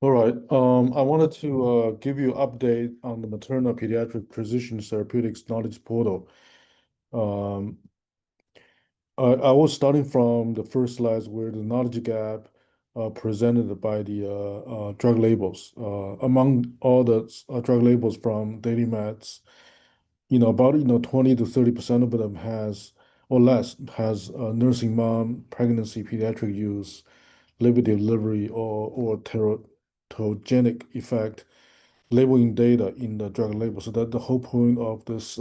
All right. I wanted to give you an update on the maternal pediatric precision therapeutics knowledge portal. Um, I was starting from the first slides where the knowledge gap presented by the drug labels. Among all the drug labels from daily meds, about 20 to 30% of them has or less has nursing mom, pregnancy, pediatric use, liver delivery, or teratogenic effect labeling data in the drug label. So that the whole point of this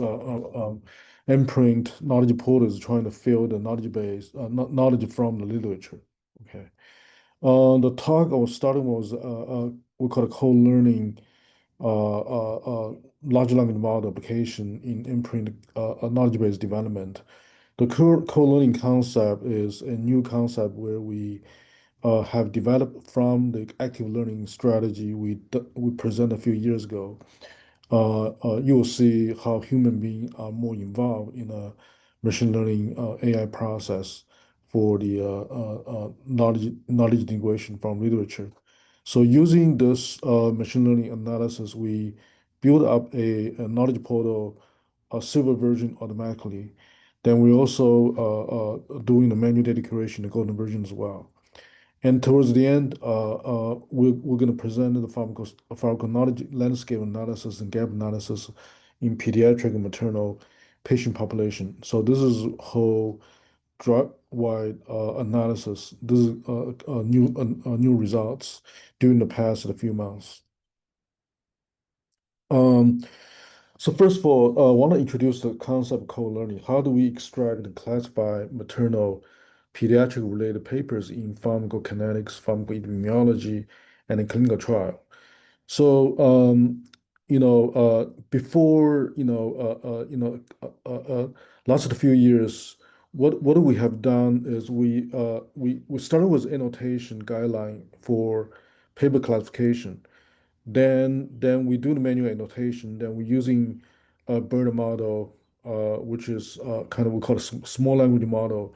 imprint knowledge portal is trying to fill the knowledge base, knowledge from the literature. Okay. The talk I was starting was we call it co-learning large language model application in imprint knowledge base development. The co-learning concept is a new concept where we have developed from the active learning strategy we presented a few years ago. You will see how human beings are more involved in a machine learning AI process for the knowledge integration from literature. So using this machine learning analysis, we build up a knowledge portal, a silver version automatically. Then we're also doing the manual data curation, the golden version as well. And towards the end, we're going to present the pharmacology landscape analysis and gap analysis in pediatric and maternal patient population. So this is whole drug-wide analysis. This is new results during the past few months. Um, so first of all, I want to introduce the concept of co-learning. How do we extract and classify maternal pediatric related papers in pharmacokinetics, pharmacoepidemiology, and in clinical trial? So, before, last few years, what we have done is we started with annotation guideline for paper classification. Then we do the manual annotation. Then we're using a BERT model, which is kind of we call it small language model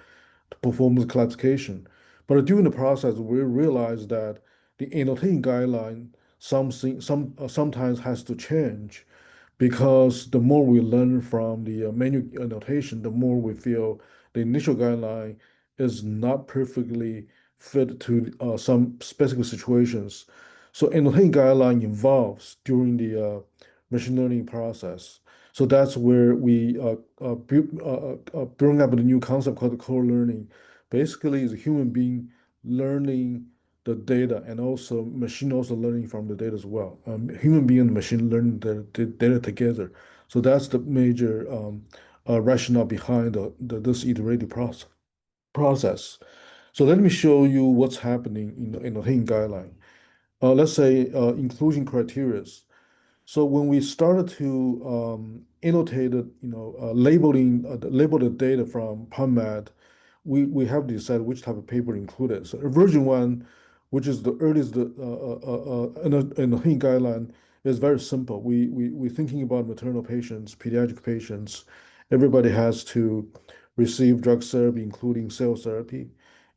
to perform the classification. But during the process, we realized that the annotating guideline sometimes has to change because the more we learn from the manual annotation, the more we feel the initial guideline is not perfectly fit to some specific situations. So annotating guideline involves during the machine learning process. So that's where we bring up a new concept called co-learning. Basically, is a human being learning the data and also machine also learning from the data as well. Human being and machine learning the data together. So that's the major rationale behind this iterative process. So let me show you what's happening in the Hain guideline. Let's say inclusion criteria. So when we started to annotate it, label the data from PubMed, we have to decide which type of paper included. So version one, which is the earliest in the HIN guideline, is very simple. We're thinking about maternal patients, pediatric patients. Everybody has to receive drug therapy, including cell therapy,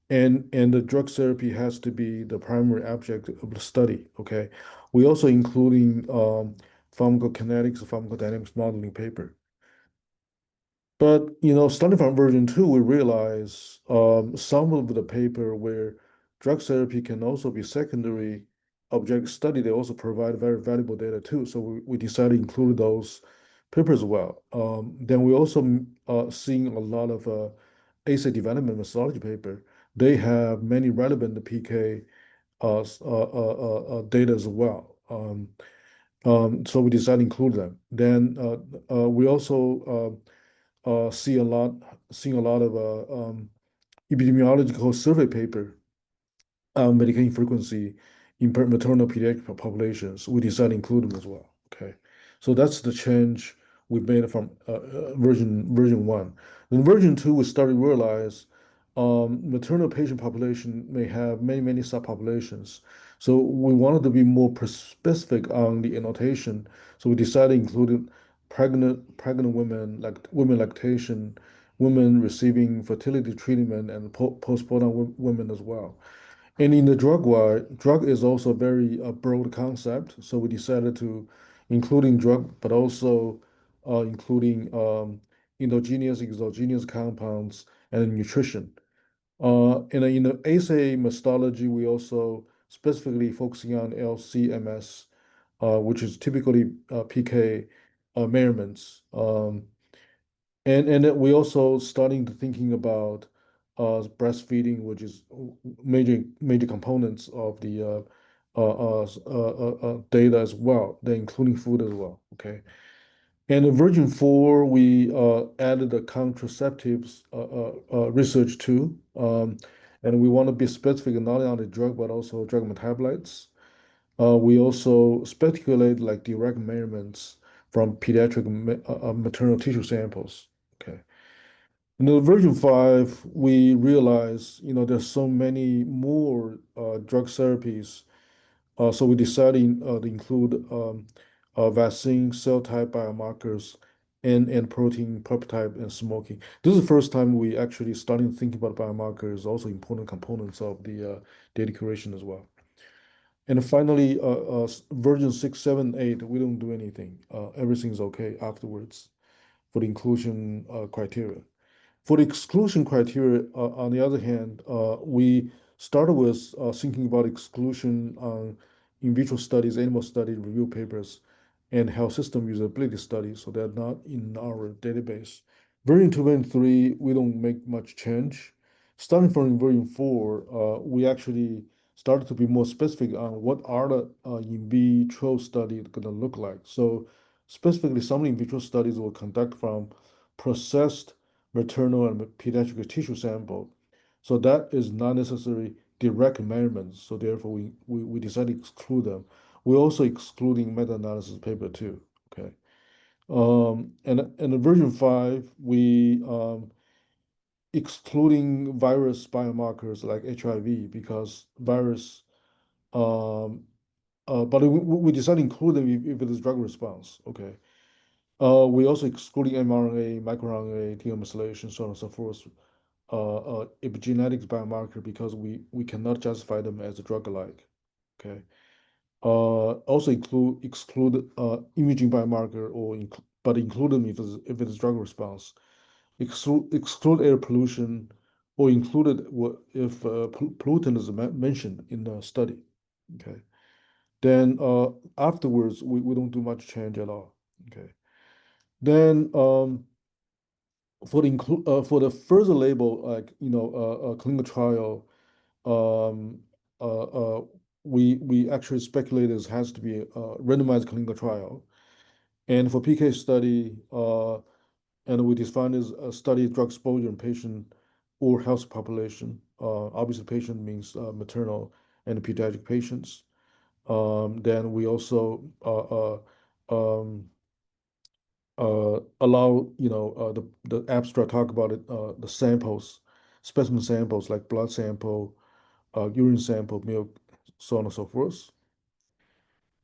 and the drug therapy has to be the primary object of the study. Okay, we also including pharmacokinetics, pharmacodynamics modeling paper. But starting from version two, we realize some of the paper where drug therapy can also be secondary object study, they also provide very valuable data too. So we decided to include those papers as well. Then we also seeing a lot of assay development methodology paper. They have many relevant PK data as well. So we decided to include them. Then we also seeing a lot of epidemiological survey paper on medication frequency in maternal pediatric populations. We decided to include them as well. Okay, so that's the change we made from version one. In version two, we started to realize maternal patient population may have many subpopulations. So we wanted to be more specific on the annotation. So we decided to include pregnant women, like women lactation, women receiving fertility treatment, and postpartum women as well. And in the drug is also a very broad concept. So we decided to including drug, but also including endogenous, exogenous compounds and nutrition. And in the assay methodology, we also specifically focusing on LC-MS, which is typically PK measurements. And then we also starting to thinking about breastfeeding, which is major components of the data as well, then including food as well. Okay. And in version 4, we added the contraceptives research too. And we want to be specific not only on the drug, but also drug metabolites. We also speculate like direct measurements from pediatric maternal tissue samples. Okay. In the version 5, we realize, there's so many more drug therapies, so we decided to include vaccine, cell type biomarkers, and protein peptide and smoking. This is the first time we actually starting to think about biomarkers, also important components of the data curation as well. And finally, version 6, 7, 8, we don't do anything. Everything's okay afterwards for the inclusion criteria. For the exclusion criteria, on the other hand, we started with thinking about exclusion on in vitro studies, animal studies, review papers, and health system usability studies, so they're not in our database. Version 2 and 3, we don't make much change. Starting from version 4, we actually started to be more specific on what are the in vitro study going to look like. So specifically, some in vitro studies will conduct from processed maternal and pediatric tissue sample. So that is not necessarily direct measurements. So therefore, we decided to exclude them. We're also excluding meta-analysis paper too. Okay. And in version 5, we excluding virus biomarkers like HIV because virus, um, but we decided to include them if it is drug response. Okay. We also excluding mRNA, microRNA, methylation, so on and so forth, epigenetics biomarker because we cannot justify them as a drug-alike. Okay. Also exclude imaging biomarker but include them if it is drug response. Exclude air pollution or included if pollutant is mentioned in the study. Okay. Then afterwards we don't do much change at all. Okay. Then for the further label, like clinical trial, um, uh, uh, we actually speculate this has to be a randomized clinical trial, and for PK study, and we define as a study drug exposure in patient or health population. Obviously, patient means maternal and pediatric patients. Then we also um, allow the abstract talk about it, the samples, specimen samples like blood sample, urine sample, milk, so on and so forth.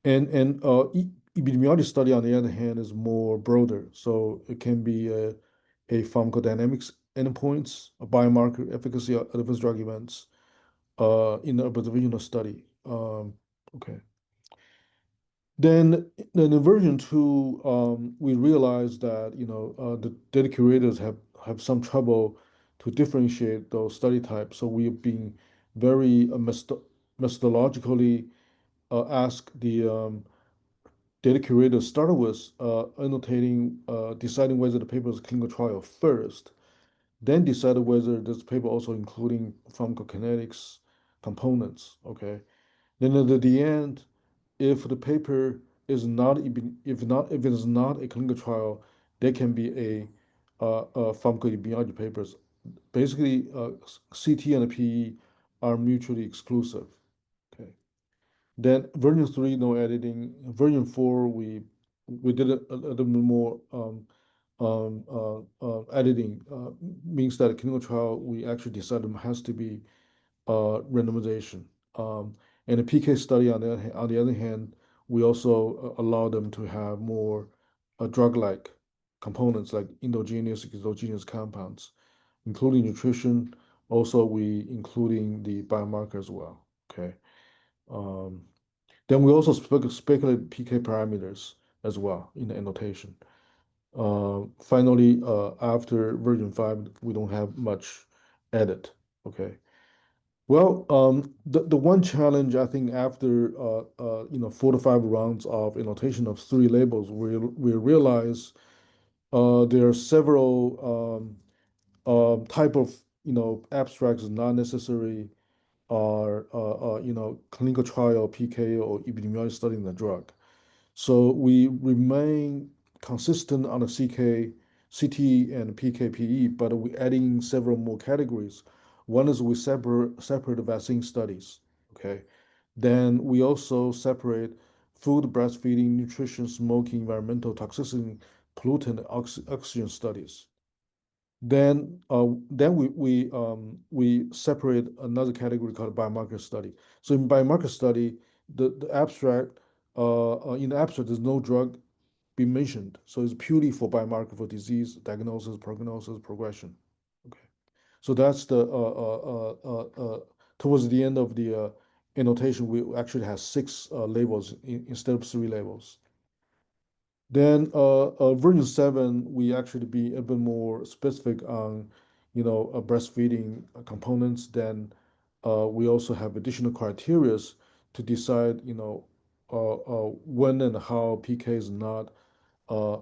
And epidemiology study on the other hand is more broader, so it can be a pharmacodynamics endpoints, a biomarker efficacy of adverse drug events in the observational study. Okay. Then in version 2, we realized that the data curators have some trouble to differentiate those study types. So we've been very methodologically ask the data curators started with annotating, deciding whether the paper is a clinical trial first, then decided whether this paper also including pharmacokinetics components. Okay. Then at the end, if the paper is not if it is not a clinical trial, there can be a pharmacoepidemiology papers. Basically, CT and PE are mutually exclusive. Okay. Then version 3, no editing. Version 4, we did a little bit more editing. Means that a clinical trial we actually decided has to be randomization. And a PK study on the other hand, we also allow them to have more drug-like components like endogenous, exogenous compounds, including nutrition Also, we including the biomarker as well. Okay. Um, then we also speculate PK parameters as well in the annotation. Finally, after version 5, we don't have much edit. Okay. Well, the one challenge I think after 4 to 5 rounds of annotation of 3 labels, we realize there are several type of abstracts not necessary are clinical trial PK or epidemiology study in the drug. So we remain consistent on the CT, and PK/PD, but we adding several more categories. One is we separate the vaccine studies. Okay. Then we also separate food, breastfeeding, nutrition, smoking, environmental toxicity, pollutant, oxygen studies. Then we separate another category called biomarker study. So in biomarker study, the abstract in the abstract there's no drug being mentioned. So it's purely for biomarker for disease diagnosis, prognosis, progression. Okay. So that's the towards the end of the annotation, we actually have 6 labels instead of 3 labels. Then version 7, we actually be a bit more specific on, breastfeeding components. Then we also have additional criteria to decide, when and how PK is not a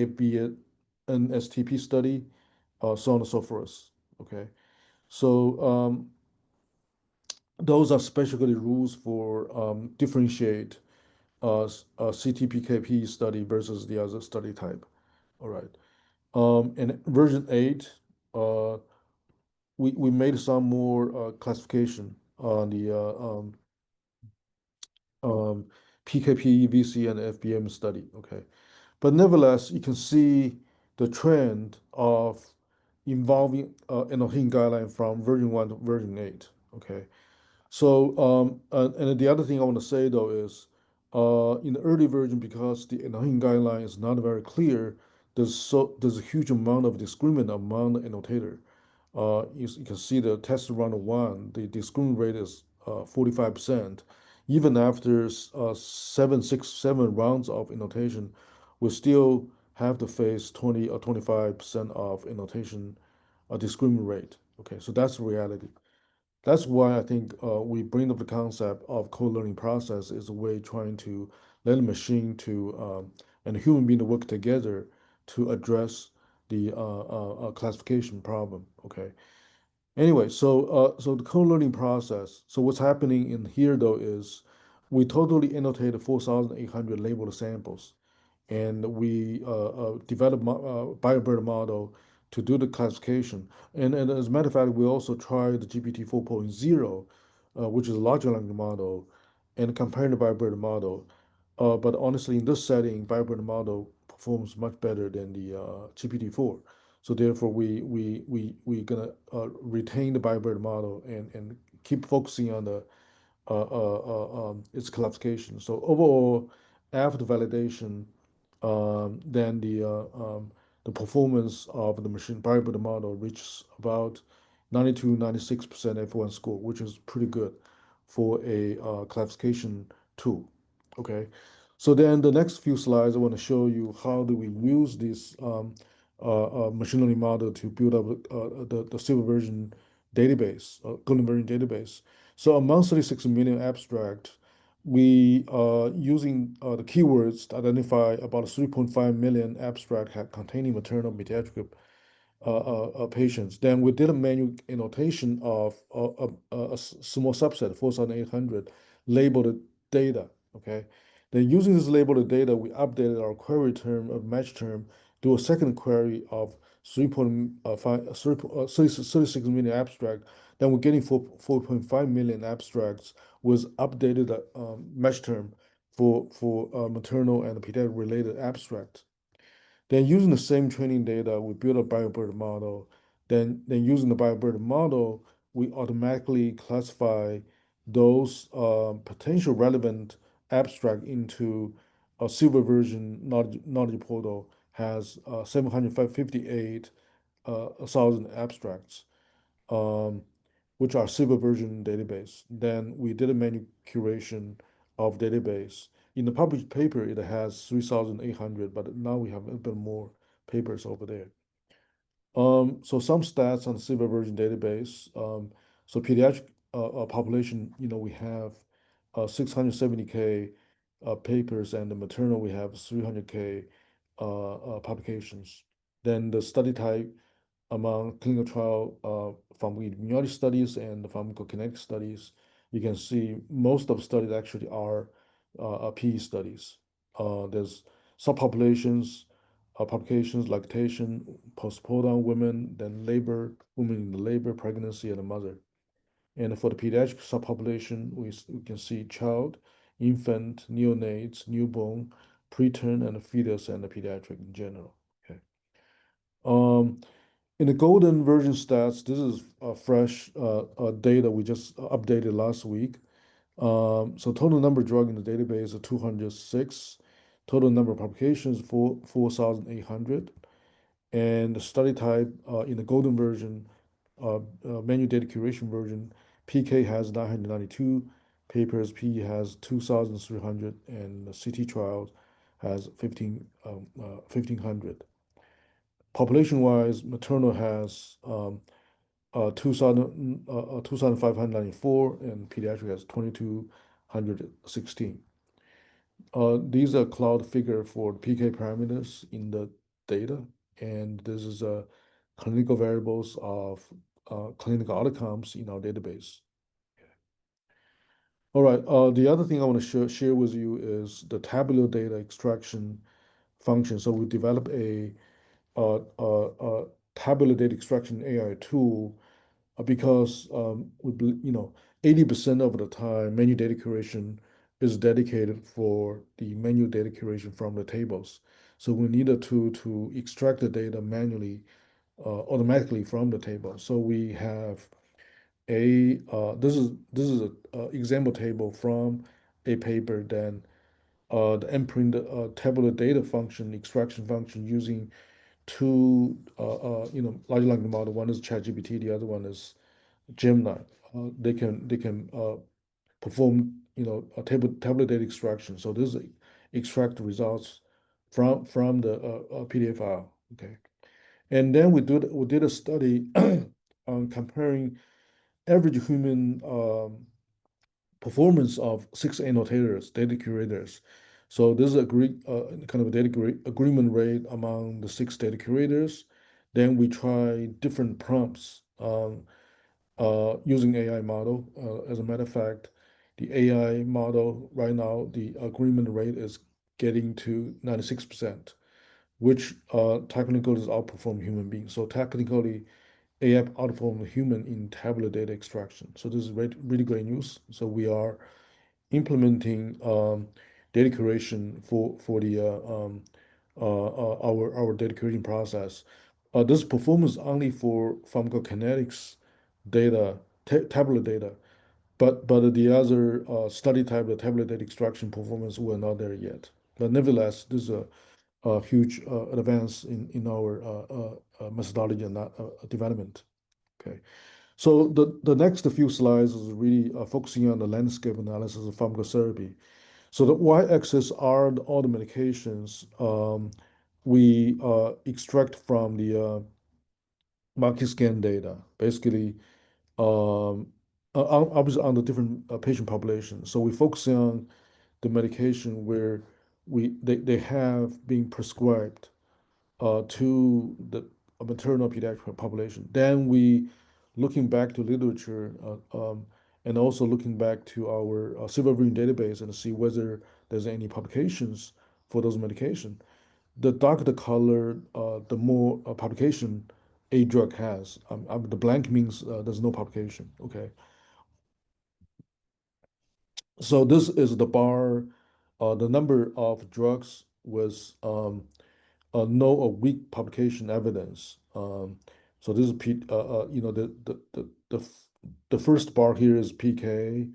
be it an STP study, so on and so forth. Okay, so those are specifically rules for differentiate CTPKP study versus the other study type. All right. In version 8, uh, we made some more classification on the PKP, VC, and FBM study. Okay. But nevertheless, you can see the trend of involving annotation guideline from version 1 to version 8. Okay. So, and the other thing I want to say though is, in the early version, because the annotation guideline is not very clear, there's a huge amount of disagreement among the annotator. You can see the test round one, the disagreement rate is 45%. Even after 7 6 7 rounds of annotation, we still have to face 20 or 25% of annotation disagreement rate. Okay, so that's the reality. That's why I think we bring up the concept of co-learning process is a way trying to let a machine to and a human being to work together to address the classification problem. Okay. Anyway, so the co-learning process. So what's happening in here though is we totally annotated 4,800 labeled samples, and we developed BioBird model to do the classification. And as a matter of fact, we also tried the GPT 4.0, which is a large language model, and compared to BioBird model. But honestly, in this setting, BioBird model performs much better than the GPT-4. So therefore, we gonna retain the BioBird model and keep focusing on the its classification. So overall, after validation, then the performance of the machine variable model reaches about 92, 96% F1 score, which is pretty good for a classification tool. Okay, so then the next few slides, I want to show you how do we use this machine learning model to build up the silver version database, golden version database. So among 36 million abstract, we are using the keywords to identify about 3.5 million abstract containing maternal pediatric patients. Then we did a manual annotation of a small subset, 4,800 labeled data. Okay. Then using this labeled data, we updated our query term of match term, do a second query of 36 million abstract. Then we're getting 4.5 million abstracts with updated match term for maternal and pediatric related abstract. Then using the same training data, we build a BioBird model. Then using the BioBird model, we automatically classify those potential relevant abstract into a silver version knowledge portal has 758,000 abstracts. um, which are silver version database. Then we did a manual curation of database. In the published paper, it has 3,800, but now we have a bit more papers over there. So some stats on the silver version database. So pediatric population, we have 670K papers, and the maternal we have 300K publications. Then the study type among clinical trial pharmacoimmunology studies and the pharmacokinetic studies, you can see most of studies actually are PE studies. There's subpopulations, publications, lactation, postpartum women, then labor, women in the labor, pregnancy, and the mother. And for the pediatric subpopulation, we can see child, infant, neonates, newborn, preterm, and the fetus, and the pediatric in general. Okay. Um, in the golden version stats, this is fresh data we just updated last week. So total number of drug in the database is 206. Total number of publications 4,800. And the study type in the golden version, manual data curation version, PK has 992 papers, PE has 2,300, and the CT trials has 1,500. Population-wise, maternal has 2,594, and pediatric has 2,216. These are cloud figure for PK parameters in the data, and this is clinical variables of clinical outcomes in our database. All right, the other thing I want to share with you is the tabular data extraction function. So we developed a tabular data extraction AI tool because 80% of the time manual data curation is dedicated for the manual data curation from the tables. So we need a tool to extract the data manually, automatically from the table. So we have this is a example table from a paper. Then the mprint tabular data function extraction function using two large language model. One is ChatGPT, the other one is Gemini. They can perform a tablet data extraction. So this is extract the results from the PDF file. Okay, and then we did a study on comparing average human performance of six annotators, data curators. So this is kind of a agreement rate among the six data curators. Then we try different prompts using AI model. As a matter of fact, the AI model right now, the agreement rate is getting to 96%, which technically is outperform human beings. So technically, AI outperform human in tabular data extraction. So this is really great news. So we are implementing data curation for the our data curation process. This performance only for pharmacokinetics data, tabular data, but the other study type, the tabular data extraction performance, we're not there yet. But nevertheless, this is a huge advance in our methodology and development. Okay. So the next few slides is really focusing on the landscape analysis of pharmacotherapy. So the y-axis are all the medications we extract from the market scan data, basically obviously on the different patient populations. So we focus on the medication where they have been prescribed to the maternal pediatric population. Then we looking back to literature and also looking back to our silver green database and see whether there's any publications for those medication. The darker the color, the more publication a drug has. The blank means there's no publication. Okay, so this is the bar. The number of drugs was no or weak publication evidence. So this is the first bar here is PK,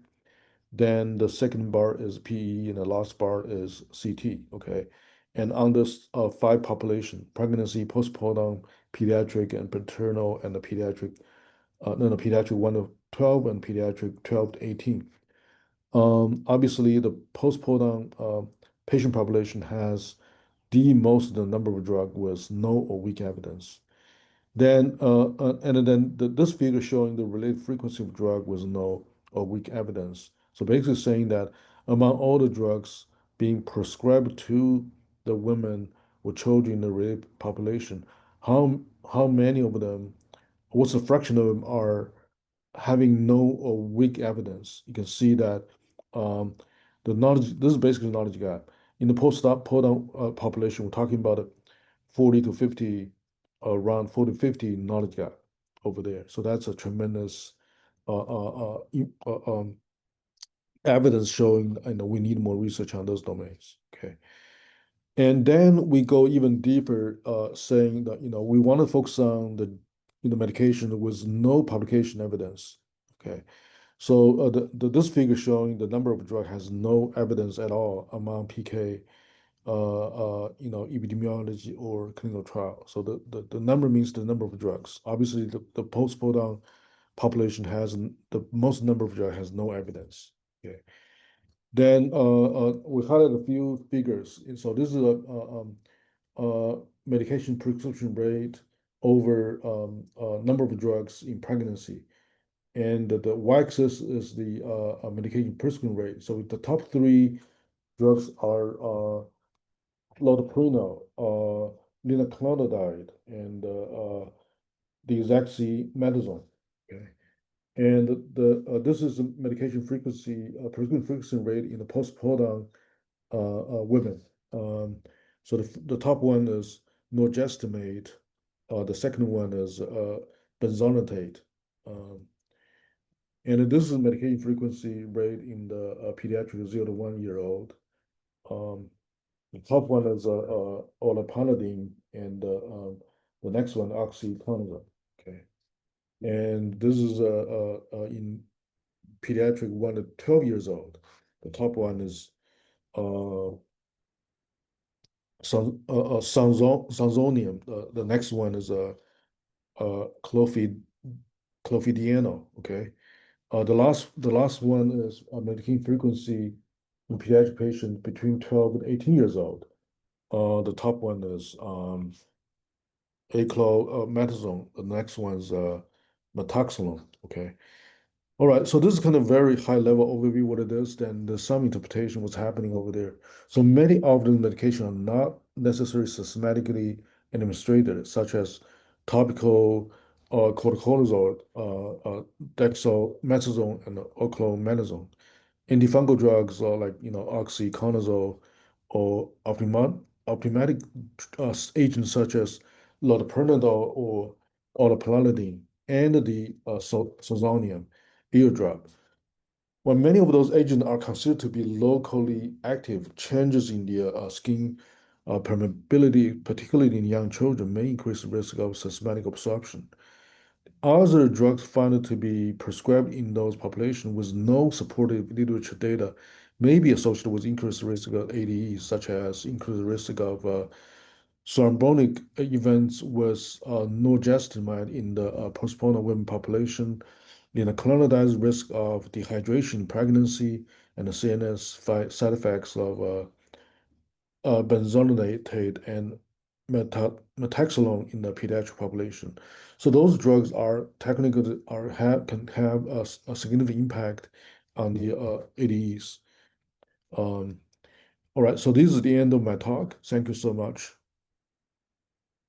then the second bar is PE, and the last bar is CT. Okay, and on this five population: pregnancy, postpartum, pediatric, and paternal, and the pediatric no, pediatric 1 to 12 and pediatric 12 to 18. Obviously, the postpartum patient population has the most the number of drug with no or weak evidence. This figure showing the related frequency of drug with no or weak evidence. So basically saying that among all the drugs being prescribed to the women or children in the related population, how many of them, what's the fraction of them are having no or weak evidence? You can see that um, the knowledge, this is basically knowledge gap. In the post-partum population, we're talking about a 40 to 50, around 40 to 50 knowledge gap over there. So that's a tremendous evidence showing, we need more research on those domains. Okay. And then we go even deeper, saying that, we want to focus on the medication with no publication evidence. Okay. So this figure showing the number of drug has no evidence at all among PK, epidemiology or clinical trial. So the number means the number of drugs. Obviously, the post-partum population has the most number of drug has no evidence. Okay. Then we highlight a few figures. And so this is medication prescription rate over number of drugs in pregnancy. And the y-axis is the medication prescription rate. So the top three drugs are loteprinol, linaclotide, and dexamethasone. Okay. And this is the medication frequency, prescription frequency rate in the postpartum women. So the top one is norgestimate. The second one is benzonatate. Um, and this is medication frequency rate in the pediatric 0 to 1 year old. Um, the top one is olopanadine, and the next one oxyconazole. Okay, and this is in pediatric 1 to 12 years old. The top one is uh, sanzonium. The next one is clofidino. Okay, the last one is medication frequency in pediatric patients between 12 and 18 years old. The top one is aclomethasone. The next one is methoxylone. Okay. All right. So this is kind of very high level overview what it is. Then there's some interpretation what's happening over there. So many of the medications are not necessarily systematically administered, such as topical corticosteroid, dexamethasone, and oclometasone. Antifungal drugs are like, oxyconazole or optimatic agents such as loteprinol or oloplanadine and the sozonium ear drop. When many of those agents are considered to be locally active, changes in their skin permeability, particularly in young children, may increase the risk of systematic absorption. Other drugs found to be prescribed in those populations with no supportive literature data may be associated with increased risk of ADEs, such as increased risk of thrombotic events with norgestimide in the postpartum women population, in a clonidized risk of dehydration in pregnancy, and the CNS side effects of benzonatate and metaxalone in the pediatric population. So those drugs are technically can have a significant impact on the ADEs. Um, all right, so this is the end of my talk. Thank you so much.